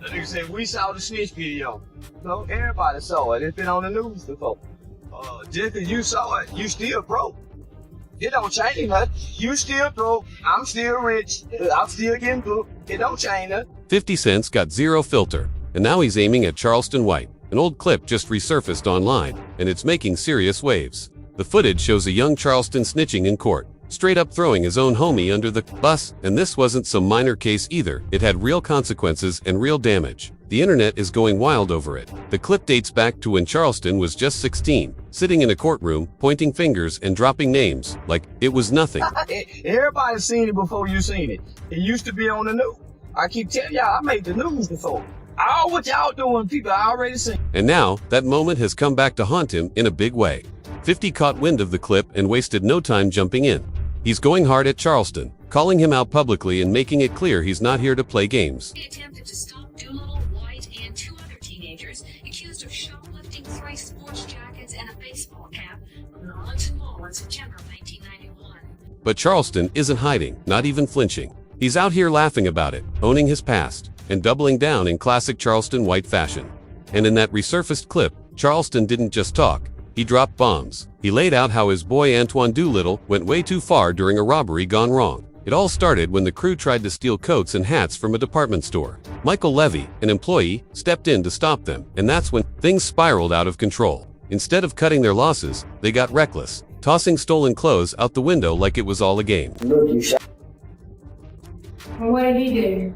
That nigga said, we saw the Snitch video. No, everybody saw it. It's been on the news before. Just because you saw it, you still broke. It don't change nothing. You still broke. I'm still rich. I'm still getting booked. It don't change nothing. 50 Cent's got zero filter, and now he's aiming at Charleston White. An old clip just resurfaced online, and it's making serious waves. The footage shows a young Charleston snitching in court, straight up throwing his own homie under the bus, and this wasn't some minor case either. It had real consequences and real damage. The internet is going wild over it. The clip dates back to when Charleston was just 16, sitting in a courtroom, pointing fingers and dropping names like it was nothing. Everybody's seen it before you seen it. It used to be on the news. I keep telling y'all, I made the news before. All what y'all doing, people I already seen. And now, that moment has come back to haunt him in a big way. 50 caught wind of the clip and wasted no time jumping in. He's going hard at Charleston, calling him out publicly and making it clear he's not here to play games. He attempted to stop Doolittle, White, and two other teenagers accused of shoplifting 3 sports jackets and a baseball cap from the Arlington Mall in September 1991. But Charleston isn't hiding, not even flinching. He's out here laughing about it, owning his past, and doubling down in classic Charleston White fashion. And in that resurfaced clip, Charleston didn't just talk, he dropped bombs. He laid out how his boy Antoine Doolittle went way too far during a robbery gone wrong. It all started when the crew tried to steal coats and hats from a department store. Michael Levy, an employee, stepped in to stop them, and that's when things spiraled out of control. Instead of cutting their losses, they got reckless, tossing stolen clothes out the window like it was all a game. What did he do?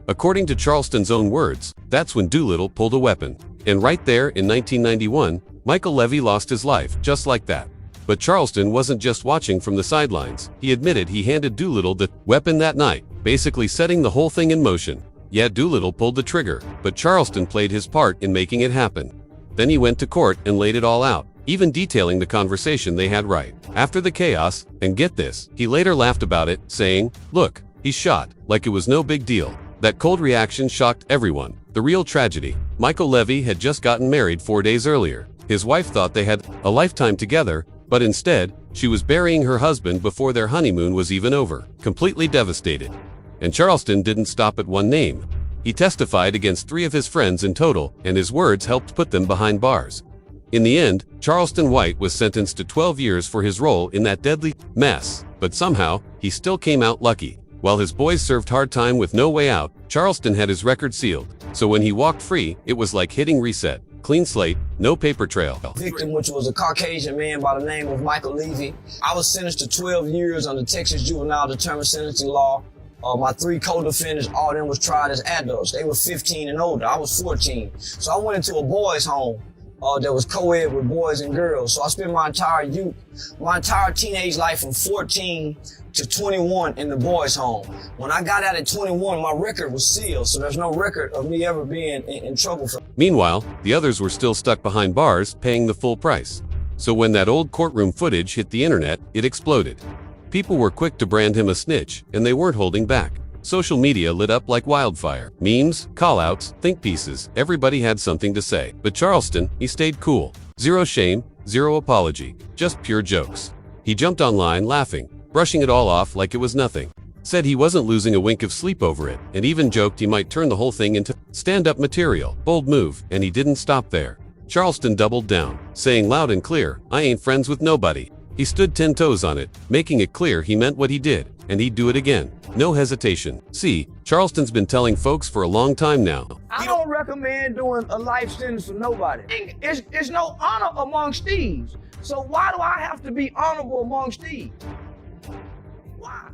According to Charleston's own words, that's when Doolittle pulled a weapon. And right there in 1991, Michael Levy lost his life, just like that. But Charleston wasn't just watching from the sidelines. He admitted he handed Doolittle the weapon that night, basically setting the whole thing in motion. Yeah, Doolittle pulled the trigger, but Charleston played his part in making it happen. Then he went to court and laid it all out, even detailing the conversation they had right after the chaos. And get this, he later laughed about it, saying, "Look, he's shot, like it was no big deal." That cold reaction shocked everyone. The real tragedy: Michael Levy had just gotten married 4 days earlier. His wife thought they had a lifetime together, but instead, she was burying her husband before their honeymoon was even over, completely devastated. And Charleston didn't stop at one name. He testified against 3 of his friends in total, and his words helped put them behind bars. In the end, Charleston White was sentenced to 12 years for his role in that deadly mess, but somehow, he still came out lucky. While his boys served hard time with no way out, Charleston had his record sealed. So when he walked free, it was like hitting reset. Clean slate, no paper trail. Victim, which was a Caucasian man by the name of Michael Levy. I was sentenced to 12 years under Texas juvenile determined sentencing law. My 3 co-defendants, all of them was tried as adults. They were 15 and older. I was 14. So I went into a boys' home that was co-ed with boys and girls. So I spent my entire youth, my entire teenage life from 14 to 21 in the boys' home. When I got out at 21, my record was sealed, so there's no record of me ever being in trouble. Meanwhile, the others were still stuck behind bars, paying the full price. So when that old courtroom footage hit the internet, it exploded. People were quick to brand him a snitch, and they weren't holding back. Social media lit up like wildfire. Memes, call-outs, think pieces, everybody had something to say. But Charleston, he stayed cool. Zero shame, zero apology, just pure jokes. He jumped online laughing, brushing it all off like it was nothing. Said he wasn't losing a wink of sleep over it, and even joked he might turn the whole thing into stand-up material. Bold move, and he didn't stop there. Charleston doubled down, saying loud and clear, "I ain't friends with nobody." He stood 10 toes on it, making it clear he meant what he did, and he'd do it again. No hesitation. See, Charleston's been telling folks for a long time now. I don't recommend doing a life sentence for nobody. It's no honor amongst thieves. So why do I have to be honorable amongst thieves? Why?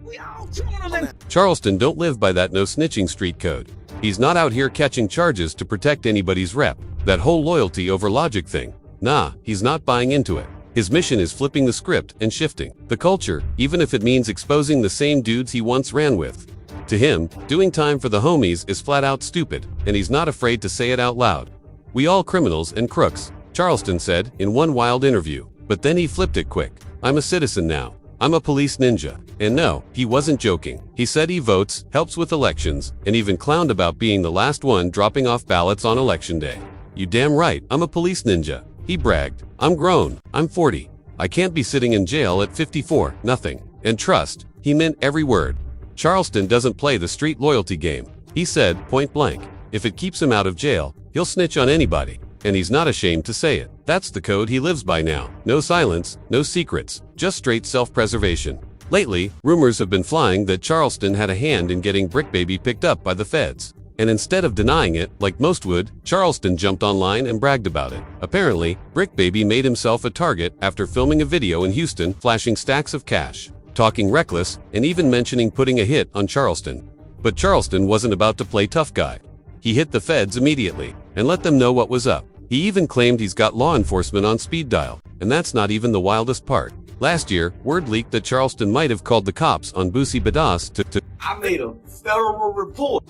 We all criminals. Charleston don't live by that no snitching street code. He's not out here catching charges to protect anybody's rep. That whole loyalty over logic thing. Nah, he's not buying into it. His mission is flipping the script and shifting the culture, even if it means exposing the same dudes he once ran with. To him, doing time for the homies is flat out stupid, and he's not afraid to say it out loud. "We all criminals and crooks," Charleston said in one wild interview. But then he flipped it quick. "I'm a citizen now. I'm a police ninja." And no, he wasn't joking. He said he votes, helps with elections, and even clowned about being the last one dropping off ballots on election day. "You damn right, I'm a police ninja," he bragged. "I'm grown. I'm 40. I can't be sitting in jail at 54, nothing." And trust, he meant every word. Charleston doesn't play the street loyalty game. He said, point blank, if it keeps him out of jail, he'll snitch on anybody. And he's not ashamed to say it. That's the code he lives by now. No silence, no secrets, just straight self-preservation. Lately, rumors have been flying that Charleston had a hand in getting Brick Baby picked up by the feds. And instead of denying it, like most would, Charleston jumped online and bragged about it. Apparently, Brick Baby made himself a target after filming a video in Houston flashing stacks of cash, talking reckless, and even mentioning putting a hit on Charleston. But Charleston wasn't about to play tough guy. He hit the feds immediately and let them know what was up. He even claimed he's got law enforcement on speed dial, and that's not even the wildest part. Last year, word leaked that Charleston might have called the cops on Boosie Badass to I made a federal report.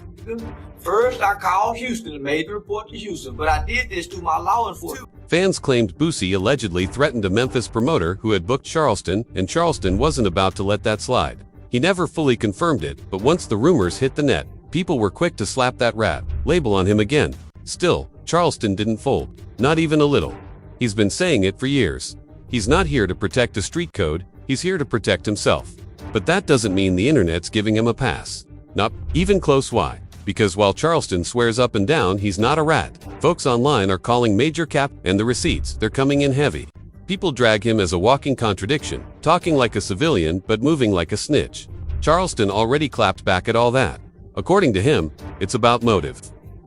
First, I called Houston and made the report to Houston, but I did this through my law enforcement. Fans claimed Boosie allegedly threatened a Memphis promoter who had booked Charleston, and Charleston wasn't about to let that slide. He never fully confirmed it, but once the rumors hit the net, people were quick to slap that rat label on him again. Still, Charleston didn't fold. Not even a little. He's been saying it for years. He's not here to protect a street code, he's here to protect himself. But that doesn't mean the internet's giving him a pass. Not even close. Why? Because while Charleston swears up and down he's not a rat, folks online are calling major cap, and the receipts, they're coming in heavy. People drag him as a walking contradiction, talking like a civilian but moving like a snitch. Charleston already clapped back at all that. According to him, it's about motive.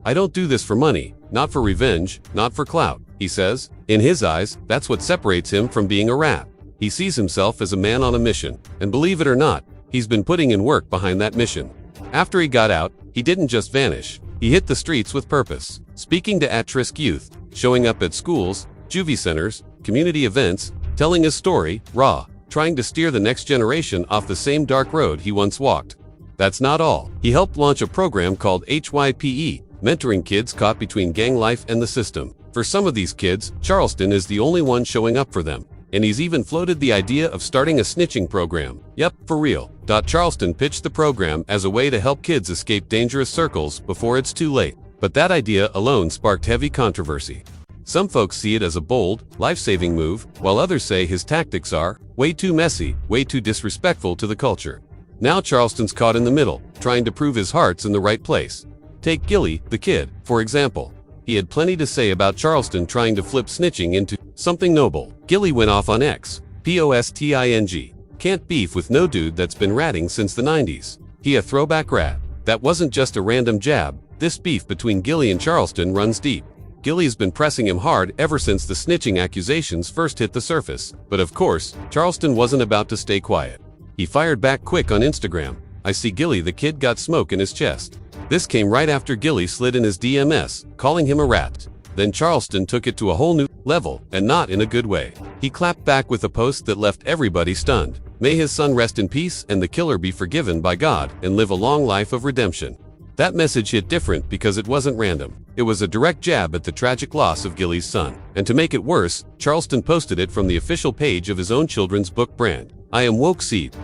I don't do this for money, not for revenge, not for clout, he says. In his eyes, that's what separates him from being a rat. He sees himself as a man on a mission, and believe it or not, he's been putting in work behind that mission. After he got out, he didn't just vanish. He hit the streets with purpose, speaking to at-risk youth, showing up at schools, juvie centers, community events, telling his story, raw, trying to steer the next generation off the same dark road he once walked. That's not all. He helped launch a program called HYPE, mentoring kids caught between gang life and the system. For some of these kids, Charleston is the only one showing up for them. And he's even floated the idea of starting a snitching program. Yep, for real. Charleston pitched the program as a way to help kids escape dangerous circles before it's too late. But that idea alone sparked heavy controversy. Some folks see it as a bold, life-saving move, while others say his tactics are way too messy, way too disrespectful to the culture. Now Charleston's caught in the middle, trying to prove his heart's in the right place. Take Gilly, the kid, for example. He had plenty to say about Charleston trying to flip snitching into something noble. Gilly went off on X, posting, can't beef with no dude that's been ratting since the 90s. He a throwback rat. That wasn't just a random jab. This beef between Gilly and Charleston runs deep. Gilly's been pressing him hard ever since the snitching accusations first hit the surface. But of course, Charleston wasn't about to stay quiet. He fired back quick on Instagram. I see Gilly, the kid got smoke in his chest. This came right after Gilly slid in his DMs, calling him a rat. Then Charleston took it to a whole new level, and not in a good way. He clapped back with a post that left everybody stunned. May his son rest in peace and the killer be forgiven by God and live a long life of redemption. That message hit different because it wasn't random. It was a direct jab at the tragic loss of Gilly's son. And to make it worse, Charleston posted it from the official page of his own children's book brand. I am woke seed.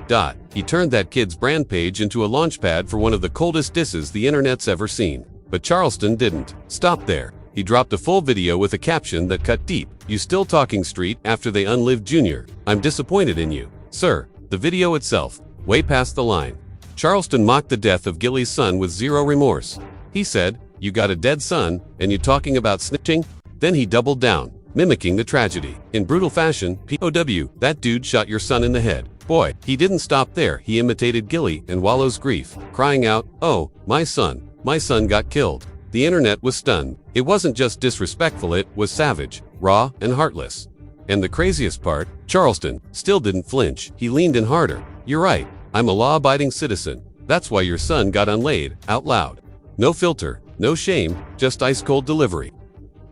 He turned that kid's brand page into a launchpad for one of the coldest disses the internet's ever seen. But Charleston didn't stop there. He dropped a full video with a caption that cut deep. You still talking street after they unlived Junior? I'm disappointed in you, sir. The video itself, way past the line. Charleston mocked the death of Gilly's son with zero remorse. He said, you got a dead son, and you talking about snitching? Then he doubled down, mimicking the tragedy. In brutal fashion, POW, that dude shot your son in the head. Boy, he didn't stop there. He imitated Gilly and Wallow's grief, crying out, oh, my son got killed. The internet was stunned. It wasn't just disrespectful, it was savage, raw, and heartless. And the craziest part, Charleston still didn't flinch. He leaned in harder. You're right, I'm a law-abiding citizen. That's why your son got unlaid, out loud. No filter, no shame, just ice-cold delivery.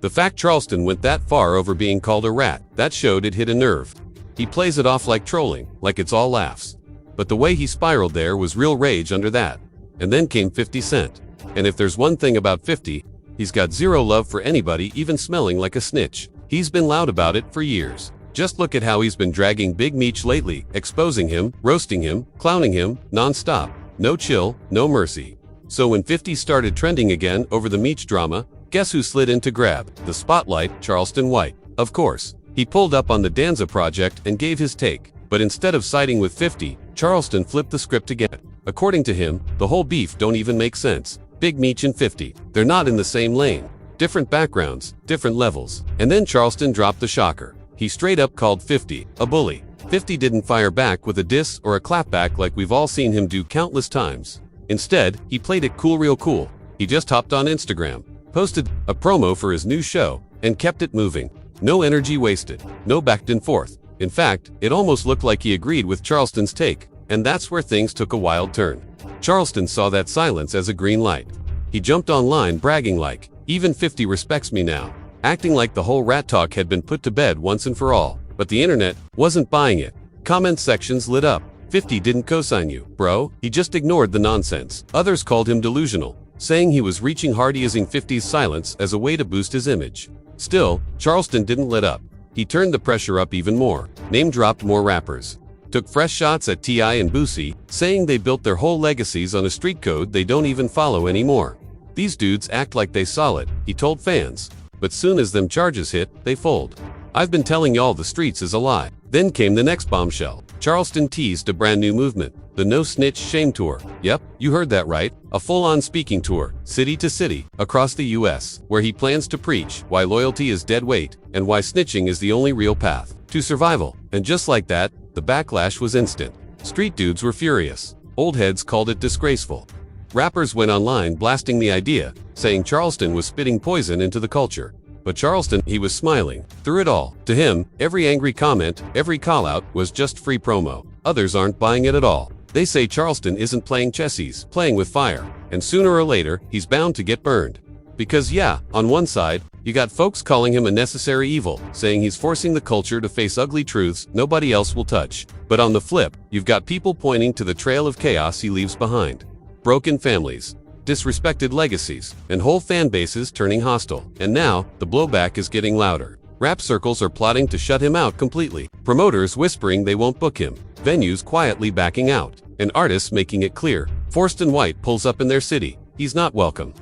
The fact Charleston went that far over being called a rat, that showed it hit a nerve. He plays it off like trolling, like it's all laughs. But the way he spiraled there was real rage under that. And then came 50 Cent. And if there's one thing about 50, he's got zero love for anybody even smelling like a snitch. He's been loud about it for years. Just look at how he's been dragging Big Meech lately, exposing him, roasting him, clowning him, non-stop. No chill, no mercy. So when 50 started trending again over the Meech drama, guess who slid in to grab the spotlight? Charleston White. Of course. He pulled up on the Danza project and gave his take. But instead of siding with 50, Charleston flipped the script again. According to him, the whole beef don't even make sense. Big Meech and 50. They're not in the same lane. Different backgrounds, different levels. And then Charleston dropped the shocker. He straight up called 50 a bully. 50 didn't fire back with a diss or a clapback like we've all seen him do countless times. Instead, he played it cool, real cool. He just hopped on Instagram, posted a promo for his new show, and kept it moving. No energy wasted, no back and forth. In fact, it almost looked like he agreed with Charleston's take, and that's where things took a wild turn. Charleston saw that silence as a green light. He jumped online bragging like, "Even 50 respects me now," acting like the whole rat talk had been put to bed once and for all. But the internet wasn't buying it. Comment sections lit up. 50 didn't co-sign you, bro. He just ignored the nonsense. Others called him delusional, saying he was reaching hard, using 50's silence as a way to boost his image. Still, Charleston didn't let up. He turned the pressure up even more, name-dropped more rappers, took fresh shots at T.I. and Boosie, saying they built their whole legacies on a street code they don't even follow anymore. These dudes act like they solid, he told fans. But soon as them charges hit, they fold. "I've been telling y'all the streets is a lie." Then came the next bombshell. Charleston teased a brand new movement, the No Snitch Shame Tour. Yep, you heard that right. A full-on speaking tour, city to city, across the U.S., where he plans to preach why loyalty is dead weight and why snitching is the only real path to survival. And just like that, the backlash was instant. Street dudes were furious. Old heads called it disgraceful. Rappers went online blasting the idea, saying Charleston was spitting poison into the culture. But Charleston, he was smiling through it all. To him, every angry comment, every call-out was just free promo. Others aren't buying it at all. They say Charleston isn't playing chess, he's playing with fire. And sooner or later, he's bound to get burned. Because yeah, on one side, you got folks calling him a necessary evil, saying he's forcing the culture to face ugly truths nobody else will touch. But on the flip, you've got people pointing to the trail of chaos he leaves behind. Broken families, disrespected legacies, and whole fan bases turning hostile. And now, the blowback is getting louder. Rap circles are plotting to shut him out completely. Promoters whispering they won't book him. Venues quietly backing out. And artists making it clear. Forston White pulls up in their city. He's not welcome.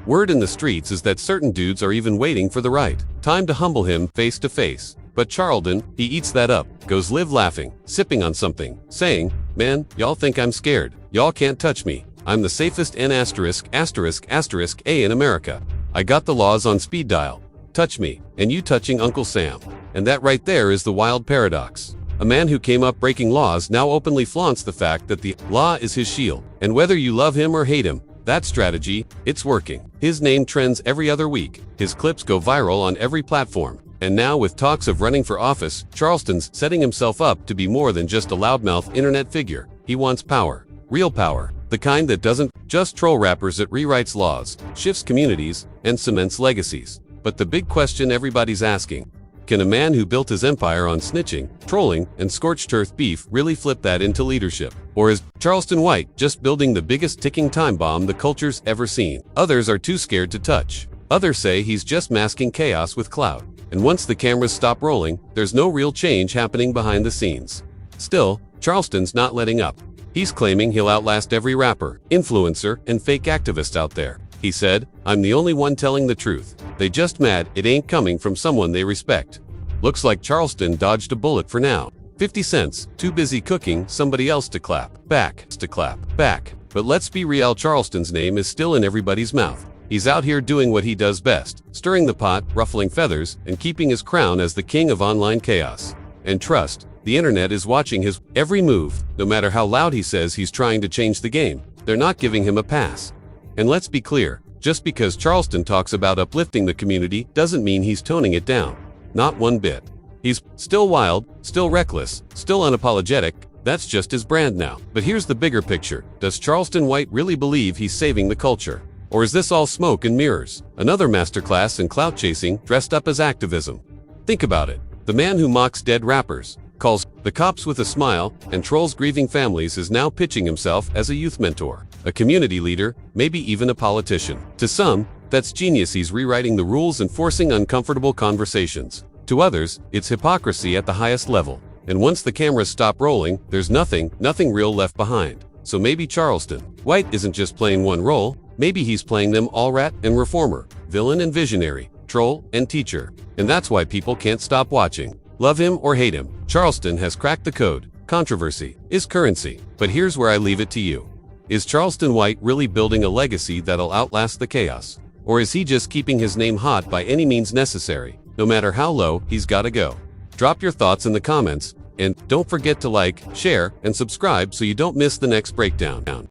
Word in the streets is that certain dudes are even waiting for the right time to humble him face to face. But Charleston, he eats that up, goes live laughing, sipping on something, saying, "Man, y'all think I'm scared. Y'all can't touch me. I'm the safest N****** A in America. I got the laws on speed dial. Touch me, and you touching Uncle Sam." And that right there is the wild paradox. A man who came up breaking laws now openly flaunts the fact that the law is his shield. And whether you love him or hate him, that strategy, it's working. His name trends every other week. His clips go viral on every platform. And now with talks of running for office, Charleston's setting himself up to be more than just a loudmouth internet figure. He wants power. Real power. The kind that doesn't just troll rappers, it rewrites laws, shifts communities, and cements legacies. But the big question everybody's asking, can a man who built his empire on snitching, trolling, and scorched earth beef really flip that into leadership? Or is Charleston White just building the biggest ticking time bomb the culture's ever seen? Others are too scared to touch. Others say he's just masking chaos with clout. And once the cameras stop rolling, there's no real change happening behind the scenes. Still, Charleston's not letting up. He's claiming he'll outlast every rapper, influencer, and fake activist out there. He said, "I'm the only one telling the truth. They just mad it ain't coming from someone they respect." Looks like Charleston dodged a bullet for now. 50 cents, too busy cooking somebody else to clap back. But let's be real, Charleston's name is still in everybody's mouth. He's out here doing what he does best, stirring the pot, ruffling feathers, and keeping his crown as the king of online chaos. And trust, the internet is watching his every move, no matter how loud he says he's trying to change the game. They're not giving him a pass. And let's be clear, just because Charleston talks about uplifting the community doesn't mean he's toning it down. Not one bit. He's still wild, still reckless, still unapologetic. That's just his brand now. But here's the bigger picture. Does Charleston White really believe he's saving the culture? Or is this all smoke and mirrors? Another masterclass in clout chasing dressed up as activism. Think about it. The man who mocks dead rappers, calls the cops with a smile, and trolls grieving families is now pitching himself as a youth mentor, a community leader, maybe even a politician. To some, that's genius. He's rewriting the rules and forcing uncomfortable conversations. To others, it's hypocrisy at the highest level. And once the cameras stop rolling, there's nothing real left behind. So maybe Charleston White isn't just playing one role, maybe he's playing them all: rat and reformer, villain and visionary, troll and teacher. And that's why people can't stop watching. Love him or hate him, Charleston has cracked the code. Controversy is currency. But here's where I leave it to you. Is Charleston White really building a legacy that'll outlast the chaos? Or is he just keeping his name hot by any means necessary? No matter how low, he's gotta go. Drop your thoughts in the comments, and don't forget to like, share, and subscribe so you don't miss the next breakdown.